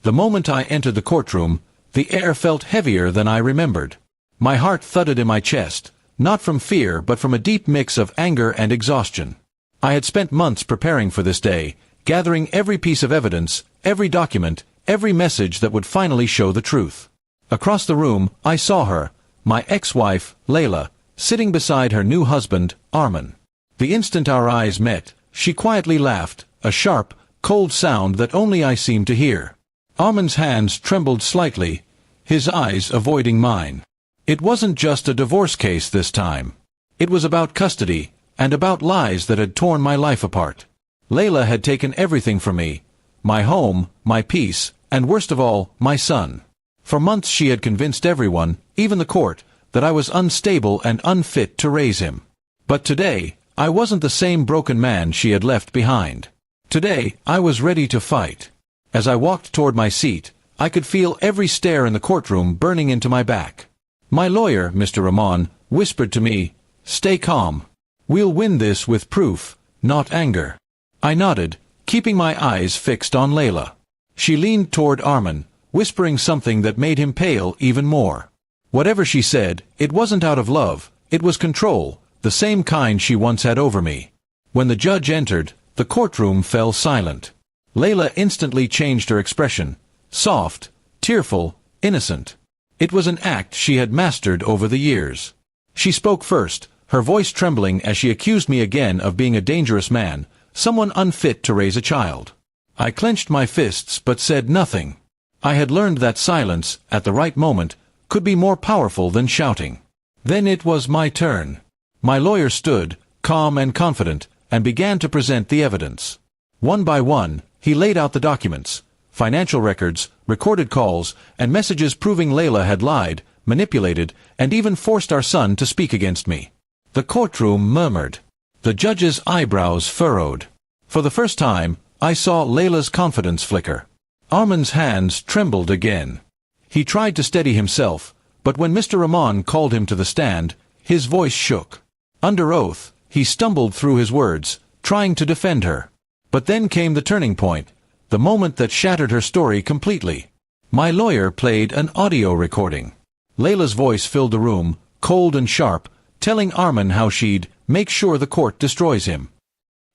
The moment I entered the courtroom, the air felt heavier than I remembered. My heart thudded in my chest, not from fear but from a deep mix of anger and exhaustion. I had spent months preparing for this day, gathering every piece of evidence, every document, every message that would finally show the truth. Across the room, I saw her, my ex-wife, Layla, sitting beside her new husband, Armin. The instant our eyes met, she quietly laughed, a sharp, cold sound that only I seemed to hear. Armin's hands trembled slightly, his eyes avoiding mine. It wasn't just a divorce case this time. It was about custody, and about lies that had torn my life apart. Layla had taken everything from me, my home, my peace, and worst of all, my son. For months she had convinced everyone, even the court, that I was unstable and unfit to raise him. But today, I wasn't the same broken man she had left behind. Today, I was ready to fight. As I walked toward my seat, I could feel every stare in the courtroom burning into my back. My lawyer, Mr. Rahman, whispered to me, "Stay calm. We'll win this with proof, not anger." I nodded, keeping my eyes fixed on Layla. She leaned toward Armin, whispering something that made him pale even more. Whatever she said, it wasn't out of love, it was control, the same kind she once had over me. When the judge entered, the courtroom fell silent. Layla instantly changed her expression, soft, tearful, innocent. It was an act she had mastered over the years. She spoke first, her voice trembling as she accused me again of being a dangerous man, someone unfit to raise a child. I clenched my fists but said nothing. I had learned that silence, at the right moment, could be more powerful than shouting. Then it was my turn. My lawyer stood, calm and confident, and began to present the evidence. One by one, he laid out the documents, financial records, recorded calls, and messages proving Layla had lied, manipulated, and even forced our son to speak against me. The courtroom murmured. The judge's eyebrows furrowed. For the first time, I saw Layla's confidence flicker. Armin's hands trembled again. He tried to steady himself, but when Mr. Rahman called him to the stand, his voice shook. Under oath, he stumbled through his words, trying to defend her. But then came the turning point, the moment that shattered her story completely. My lawyer played an audio recording. Layla's voice filled the room, cold and sharp, telling Armin how she'd make sure the court destroys him.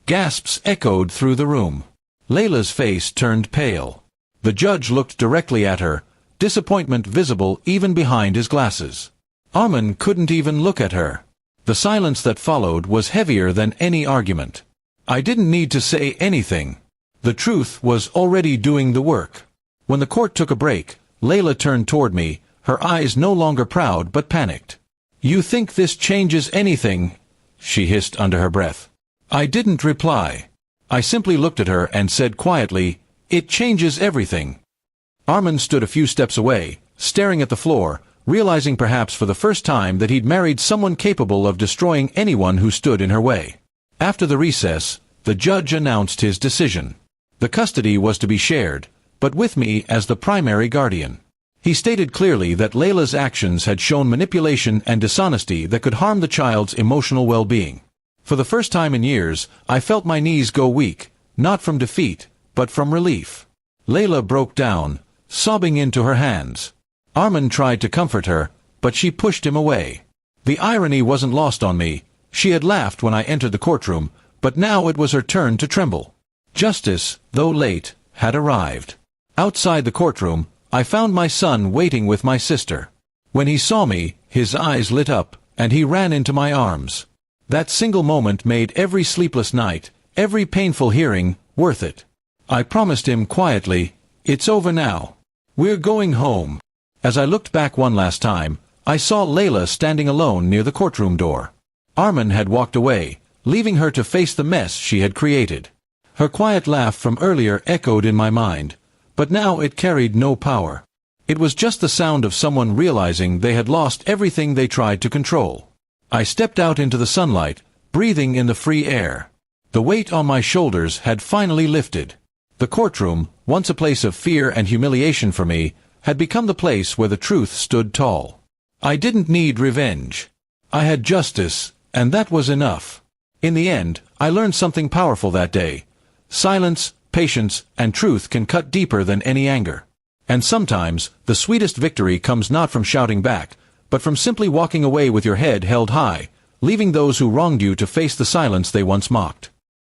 Gasps echoed through the room. Layla's face turned pale. The judge looked directly at her, disappointment visible even behind his glasses. Armin couldn't even look at her. The silence that followed was heavier than any argument. I didn't need to say anything. The truth was already doing the work. When the court took a break, Layla turned toward me, her eyes no longer proud but panicked. "You think this changes anything?" she hissed under her breath. I didn't reply. I simply looked at her and said quietly, "It changes everything." Armin stood a few steps away, staring at the floor, realizing perhaps for the first time that he'd married someone capable of destroying anyone who stood in her way. After the recess, the judge announced his decision. The custody was to be shared, but with me as the primary guardian. He stated clearly that Layla's actions had shown manipulation and dishonesty that could harm the child's emotional well-being. For the first time in years, I felt my knees go weak, not from defeat, but from relief. Layla broke down, sobbing into her hands. Armin tried to comfort her, but she pushed him away. The irony wasn't lost on me. She had laughed when I entered the courtroom, but now it was her turn to tremble. Justice, though late, had arrived. Outside the courtroom, I found my son waiting with my sister. When he saw me, his eyes lit up, and he ran into my arms. That single moment made every sleepless night, every painful hearing, worth it. I promised him quietly, "It's over now. We're going home." As I looked back one last time, I saw Layla standing alone near the courtroom door. Armin had walked away, leaving her to face the mess she had created. Her quiet laugh from earlier echoed in my mind, but now it carried no power. It was just the sound of someone realizing they had lost everything they tried to control. I stepped out into the sunlight, breathing in the free air. The weight on my shoulders had finally lifted. The courtroom, once a place of fear and humiliation for me, had become the place where the truth stood tall. I didn't need revenge. I had justice, and that was enough. In the end, I learned something powerful that day. Silence, patience, and truth can cut deeper than any anger. And sometimes, the sweetest victory comes not from shouting back, but from simply walking away with your head held high, leaving those who wronged you to face the silence they once mocked.